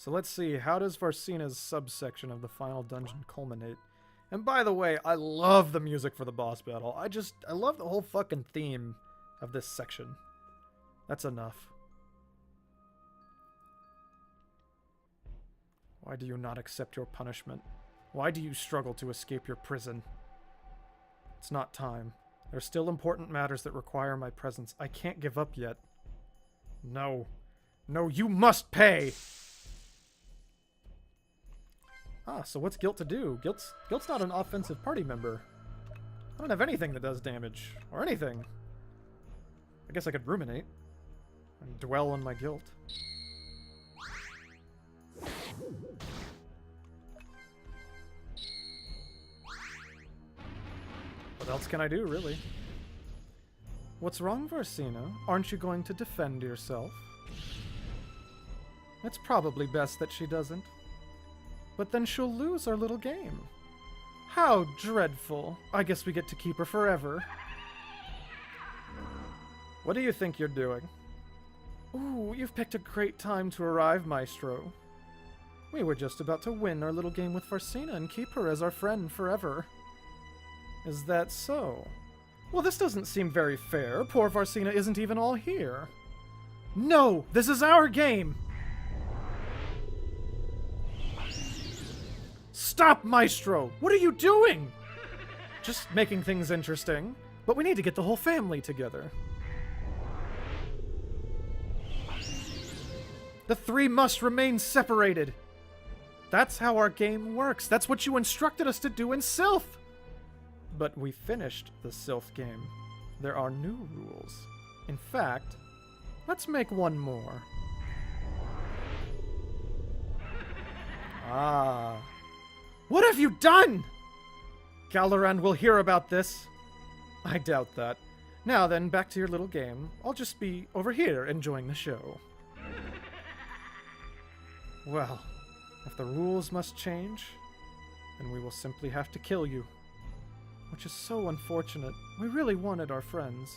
So let's see, how does Varsena's subsection of the final dungeon culminate? And by the way, I love the music for the boss battle. I love the whole fucking theme of this section. That's enough. Why do you not accept your punishment? Why do you struggle to escape your prison? It's not time. There are still important matters that require my presence. I can't give up yet. No. No, you must pay! Ah, so what's Guilt to do? Guilt's not an offensive party member. I don't have anything that does damage. Or anything. I guess I could ruminate. And dwell on my guilt. What else can I do, really? What's wrong, Varsena? Aren't you going to defend yourself? It's probably best that she doesn't. But then she'll lose our little game. How dreadful. I guess we get to keep her forever. What do you think you're doing? Ooh, you've picked a great time to arrive, Maestro. We were just about to win our little game with Varsena and keep her as our friend forever. Is that so? Well, this doesn't seem very fair. Poor Varsena isn't even all here. No! This is our game! Stop, Maestro! What are you doing? Just making things interesting. But we need to get the whole family together. The three must remain separated. That's how our game works. That's what you instructed us to do in Sylph. But we finished the Sylph game. There are new rules. In fact, let's make one more. Ah. What have you done? Galorand will hear about this. I doubt that. Now then, back to your little game. I'll just be over here enjoying the show. Well, if the rules must change, then we will simply have to kill you. Which is so unfortunate. We really wanted our friends.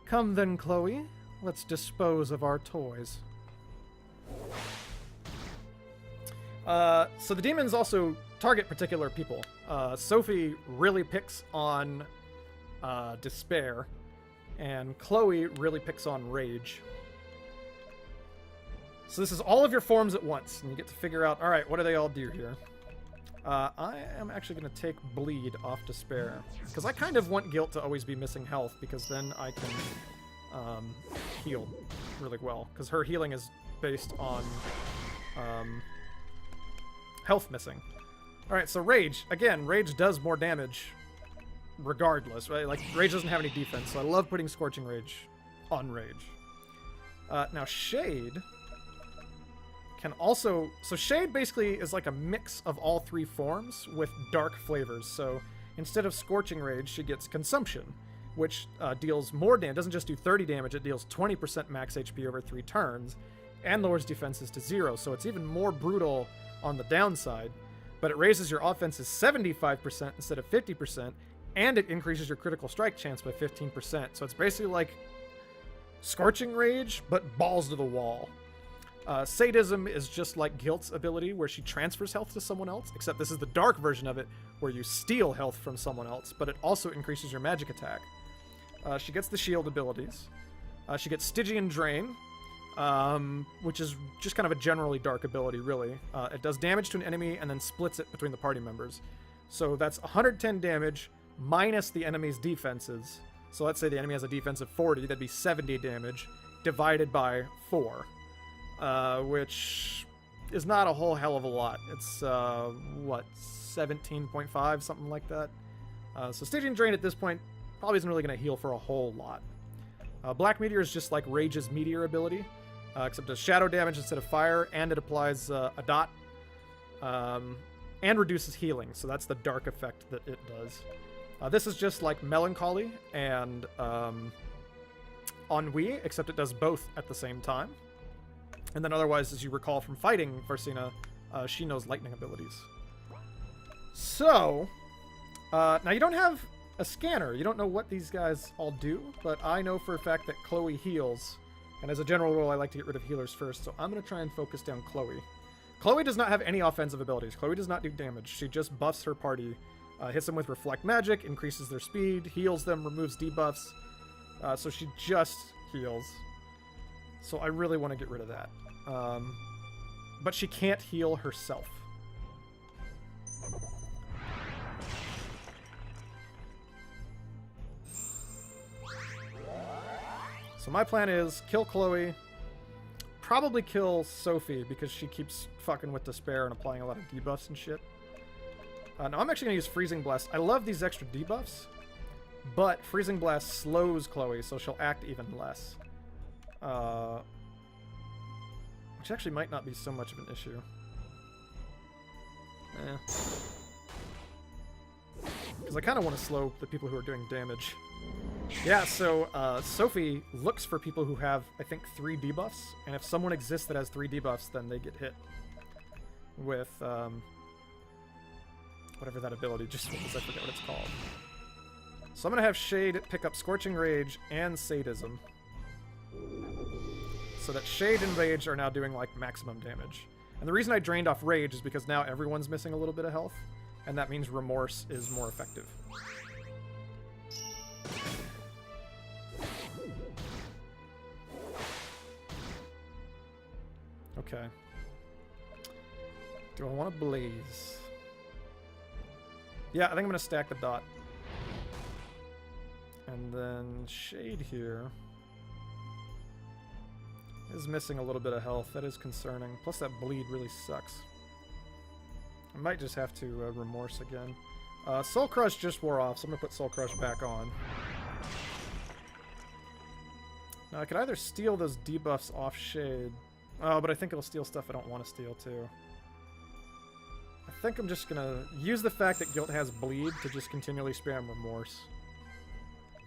Come then, Chloe. Let's dispose of our toys. So the demons also target particular people. Sophie really picks on despair, and Chloe really picks on rage. So this is all of your forms at once, and you get to figure out, alright, what do they all do here? I am actually going to take Bleed off Despair, because I kind of want Guilt to always be missing health, because then I can heal really well, because her healing is based on health missing. Alright, so Rage. Again, Rage does more damage regardless, right? Like, Rage doesn't have any defense, so I love putting Scorching Rage on Rage. Now, Shade can also... So Shade basically is like a mix of all three forms with dark flavors. So instead of Scorching Rage, she gets Consumption, which deals more damage. It doesn't just do 30 damage, it deals 20% max HP over 3 turns, and lowers defenses to 0, so it's even more brutal on the downside. But it raises your offenses 75% instead of 50%, and it increases your critical strike chance by 15%. So it's basically like Scorching Rage, but balls to the wall. Sadism is just like Guilt's ability, where she transfers health to someone else, except this is the dark version of it, where you steal health from someone else, but it also increases your magic attack. She gets the shield abilities. She gets Stygian Drain, which is just kind of a generally dark ability, really. It does damage to an enemy and then splits it between the party members. So that's 110 damage minus the enemy's defenses. So let's say the enemy has a defense of 40, that'd be 70 damage divided by 4. Which is not a whole hell of a lot. It's, what, 17.5, something like that. So Stygian Drain at this point probably isn't really going to heal for a whole lot. Black Meteor is just like Rage's Meteor ability, except it does shadow damage instead of fire, and it applies a dot, and reduces healing, so that's the dark effect that it does. This is just like Melancholy and Ennui, except it does both at the same time. And then otherwise, as you recall from fighting Varsena, she knows lightning abilities. So, now you don't have a scanner. You don't know what these guys all do, but I know for a fact that Chloe heals, And as a general rule, I like to get rid of healers first, so I'm going to try and focus down Chloe. Chloe does not have any offensive abilities. Chloe does not do damage. She just buffs her party, hits them with Reflect Magic, increases their speed, heals them, removes debuffs. So she just heals. So I really want to get rid of that. But she can't heal herself. So my plan is kill Chloe, probably kill Sophie because she keeps fucking with Despair and applying a lot of debuffs and shit. Now I'm actually going to use Freezing Blast. I love these extra debuffs, but Freezing Blast slows Chloe, so she'll act even less. Which actually might not be so much of an issue. Because I kind of want to slow the people who are doing damage. Yeah, so Sophie looks for people who have, I think, 3 debuffs, and if someone exists that has 3 debuffs, then they get hit with whatever that ability just was. I forget what it's called. So I'm going to have Shade pick up Scorching Rage and Sadism. So that Shade and Rage are now doing, like, maximum damage. And the reason I drained off Rage is because now everyone's missing a little bit of health, and that means Remorse is more effective. Okay. Do I want to Blaze? Yeah, I think I'm going to stack the dot. And then Shade here is missing a little bit of health. That is concerning. Plus that bleed really sucks. I might just have to Remorse again. Soul Crush just wore off, so I'm going to put Soul Crush back on. Now I could either steal those debuffs off Shade. Oh, but I think it'll steal stuff I don't want to steal too. I think I'm just going to use the fact that Guilt has bleed to just continually spam Remorse.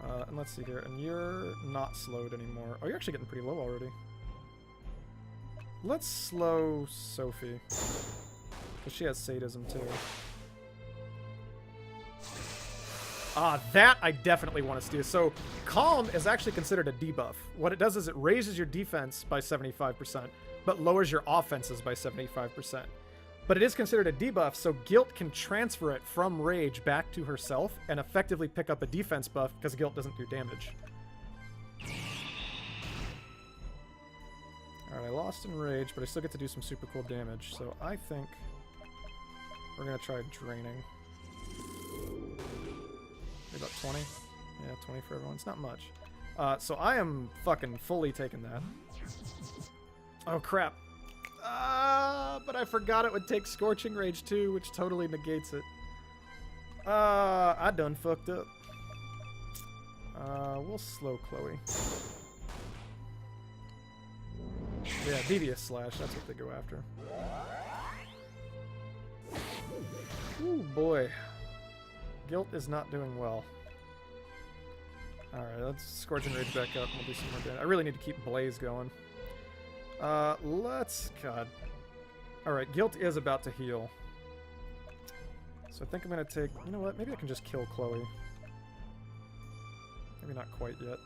And let's see here. And you're not slowed anymore. Oh, you're actually getting pretty low already. Let's slow Sophie. Because she has Sadism too. Ah, that I definitely want to steal. So, Calm is actually considered a debuff. What it does is it raises your defense by 75%, but lowers your offenses by 75%. But it is considered a debuff, so Guilt can transfer it from Rage back to herself and effectively pick up a defense buff because Guilt doesn't do damage. Alright, I lost in Rage, but I still get to do some super cool damage, so I think we're going to try draining. Maybe about 20? Yeah, 20 for everyone. It's not much. So I am fucking fully taking that. Oh, crap. But I forgot it would take Scorching Rage too, which totally negates it. I done fucked up. We'll slow Chloe. Yeah, Devious Slash, that's what they go after. Ooh, boy. Guilt is not doing well. Alright, let's Scorching Rage back up and we'll do some more damage. I really need to keep Blaze going. God. Alright, Guilt is about to heal. So I think I'm going to take... You know what? Maybe I can just kill Chloe. Maybe not quite yet.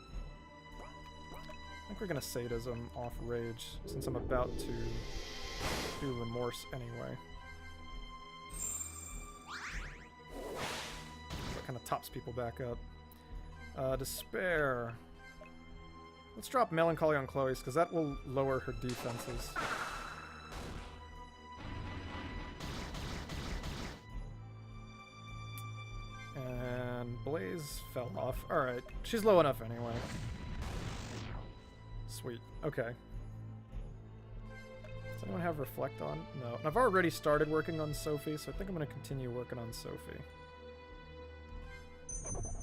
I think we're going to Sadism off Rage, since I'm about to do Remorse anyway. That kind of tops people back up. Despair. Let's drop Melancholy on Chloe's, because that will lower her defenses. And Blaze fell off. Alright, she's low enough anyway. Sweet. Okay. Does anyone have Reflect on? No. And I've already started working on Sophie, so I think I'm going to continue working on Sophie.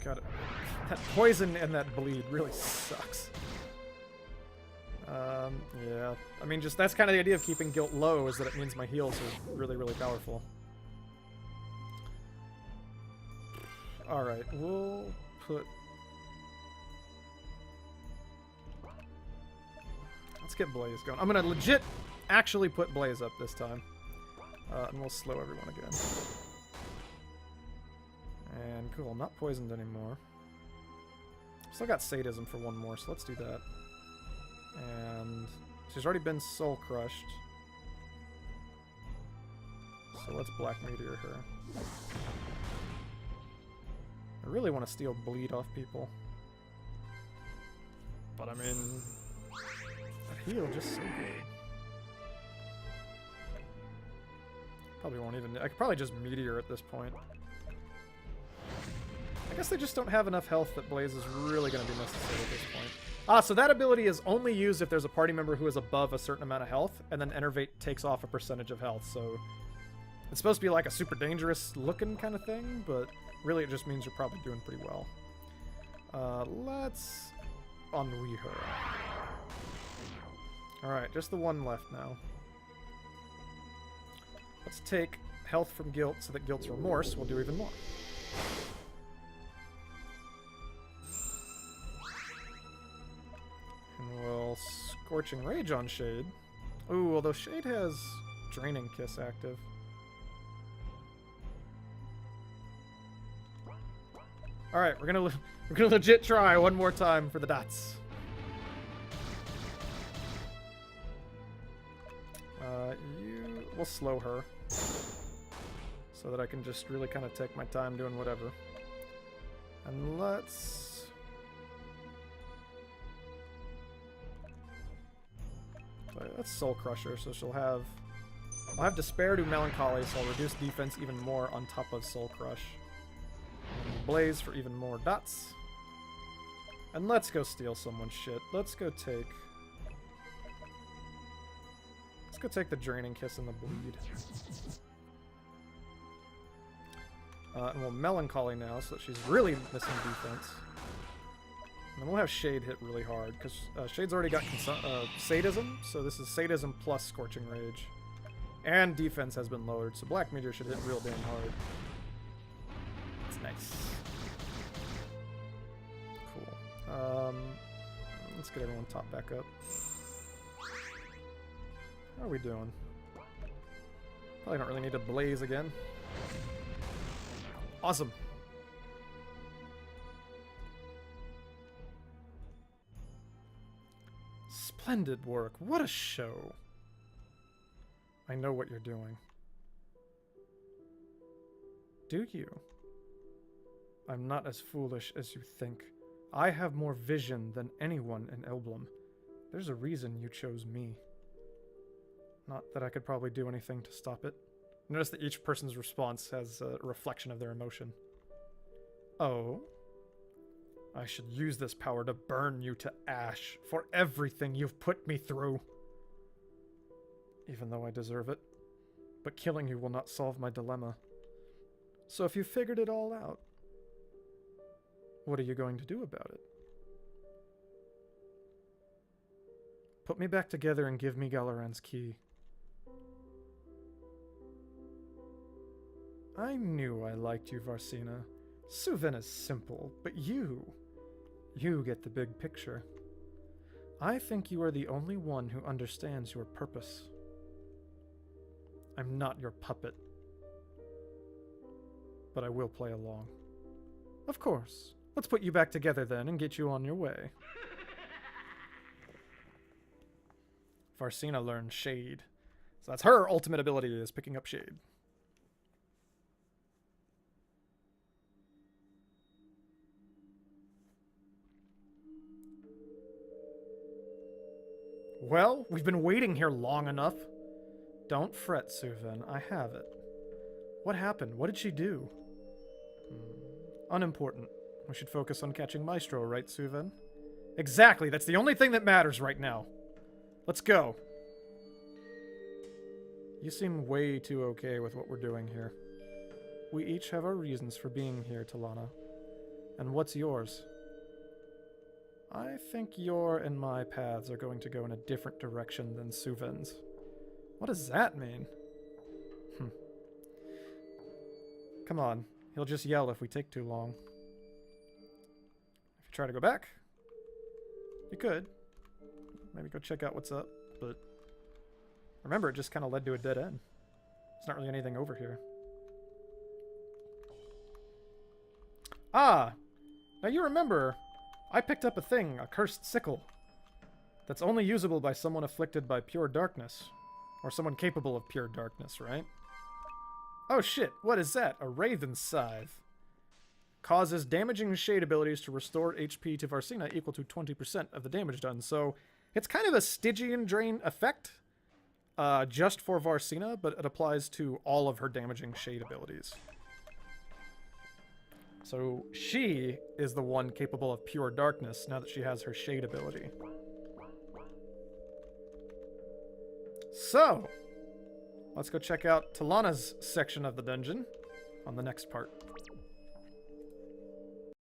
God, that poison and that bleed really sucks. Yeah. I mean, just that's kind of the idea of keeping Guilt low, is that it means my heals are really, really powerful. Alright, we'll put... Let's get Blaze going. I'm gonna legit actually put Blaze up this time. And we'll slow everyone again. And cool, not poisoned anymore. Still got Sadism for one more, so let's do that. And she's already been soul crushed. So let's Black Meteor her. I really want to steal bleed off people. But I mean, that heal just so good. Probably won't even... I could probably just Meteor at this point. I guess they just don't have enough health that Blaze is really going to be necessary at this point. Ah, so that ability is only used if there's a party member who is above a certain amount of health, and then Enervate takes off a percentage of health, so... It's supposed to be like a super dangerous looking kind of thing, but really it just means you're probably doing pretty well. Let's ennui her. Alright, just the one left now. Let's take health from Guilt so that Guilt's remorse will do even more. And we'll Scorching Rage on Shade. Ooh, although Shade has Draining Kiss active. Alright, we're gonna legit try one more time for the dots. We'll slow her. So that I can just really kind of take my time doing whatever. And let's... Let's Soul Crush her, so she'll have... I'll have Despair do Melancholy, so I'll reduce defense even more on top of Soul Crush. And Blaze for even more dots. And let's go steal someone's shit. Let's go take the Draining Kiss and the Bleed. And we'll Melancholy now, so that she's really missing defense. And then we'll have Shade hit really hard, because Shade's already got Sadism, so this is Sadism plus Scorching Rage. And defense has been lowered, so Black Meteor should hit real damn hard. That's nice. Cool. Let's get everyone top back up. How are we doing? Probably don't really need to Blaze again. Awesome. Splendid work. What a show. I know what you're doing. Do you? I'm not as foolish as you think. I have more vision than anyone in Elblum. There's a reason you chose me. Not that I could probably do anything to stop it. Notice that each person's response has a reflection of their emotion. Oh? I should use this power to burn you to ash for everything you've put me through. Even though I deserve it. But killing you will not solve my dilemma. So if you figured it all out, what are you going to do about it? Put me back together and give me Galaran's key. I knew I liked you, Varsena. Suven is simple, but you get the big picture. I think you are the only one who understands your purpose. I'm not your puppet, but I will play along. Of course. Let's put you back together then and get you on your way. Varsena learned Shade. So that's her ultimate ability, is picking up Shade. Well, we've been waiting here long enough. Don't fret, Suven. I have it. What happened? What did she do? Unimportant. We should focus on catching Maestro, right, Suven? Exactly. That's the only thing that matters right now. Let's go. You seem way too okay with what we're doing here. We each have our reasons for being here, Talana. And what's yours? I think your and my paths are going to go in a different direction than Suven's. What does that mean? Come on. He'll just yell if we take too long. If you try to go back, you could. Maybe go check out what's up, but remember, it just kind of led to a dead end. There's not really anything over here. Ah! Now you remember, I picked up a thing, a cursed sickle. That's only usable by someone afflicted by pure darkness. Or someone capable of pure darkness, right? Oh shit, what is that? A Raven Scythe. Causes damaging shade abilities to restore HP to Varsena equal to 20% of the damage done. So it's kind of a Stygian Drain effect, just for Varsena, but it applies to all of her damaging shade abilities. So she is the one capable of pure darkness now that she has her shade ability. So, let's go check out Talana's section of the dungeon on the next part.